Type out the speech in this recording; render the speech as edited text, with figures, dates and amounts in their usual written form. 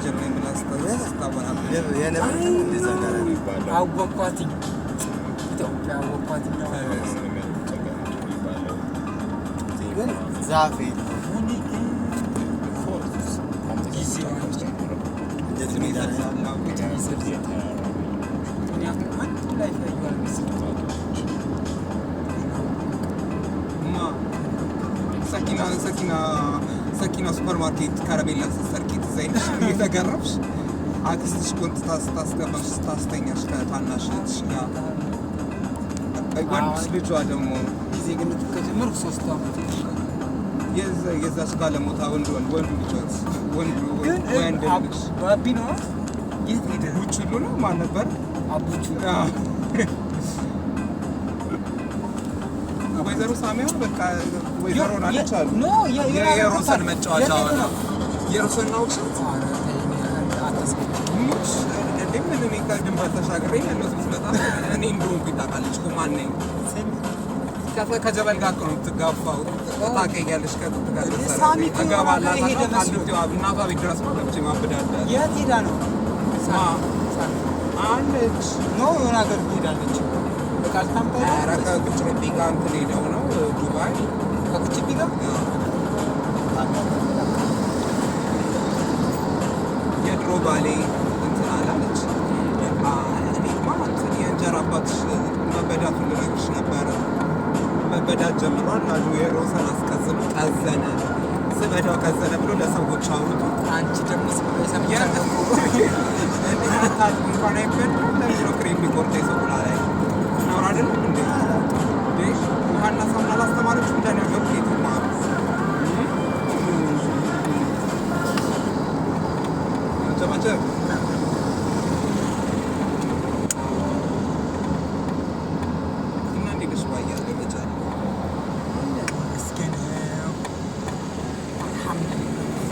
ማናጀር ነኝ ብላ ስታወራለች የነበረው እንደዛ ጋር አወቋት ኢትዮጵያ አወቋት ግን ዛፌ እንደዚህ ሜዳ ሰኪና ሱፐርማርኬት ካራሜላ ስትሰርቂ ትዘይነሽ እየተገረምሽ አክስትሽ ቆንጥታ ስታስገባሽ ስታስተኛሽ ከታናሽ እህትሽ ጋር ወንድ ልጇ ደግሞ ዜግነት ከጀመርኩ 3 ዓመት የዛች ባለሞታ ወንድ ልጆች ወንድ ልጅ ባቢ ነው የት ሄደ ውጭ ሁሉ ነው ማን ነበር አቡቹ ወይዘሮ ሳሚያ በቃ ወይዘሮ ናለች አሉ ኖ የሮሰን መጫወቻ ነው የሮሰን ነው ሙሽ እንደምን እኔ ከድንበር ተሻግሬ ያለው ስመጣ እኔ እንደውም ቢታቃለች ማን ነኝ ከጀበል ጋር ነው የምትጋፋው ታውቂያለሽ ከተጋለ ሳሚ ተጋባላ እናቷ ቤት ድረስ ነው ለብቻ ማብዳለ የት ሄዳ ነው አለች ነው የሆነ ሀገር ሄዳለች ካልታም ታረካ ግጭት ጋር እንትን ሄደው ነው ዱባይ ከግጭት ጋር የድሮ ባሌ እንትን አላለች እኔማ እንትን የእንጀራ አባትሽ መበዳቱን ልነግርሽ ነበረ መበዳት ጀምሯል አሉ የሮሰን አስቀዝኖ ቀዘነ ስበዳው ቀዘነ ብሎ ለሰዎች አውሩት አንቺ ደግሞ ሰምቻለሁ እንኳን አይበል ለምሮ ክሬም ሊቆርጥ ይሰቁላ ላይ ነው አይደል እንዴ ውሃና ሳሙና ላስተማረች እንደነገሩ ከየትማ ጀማጀ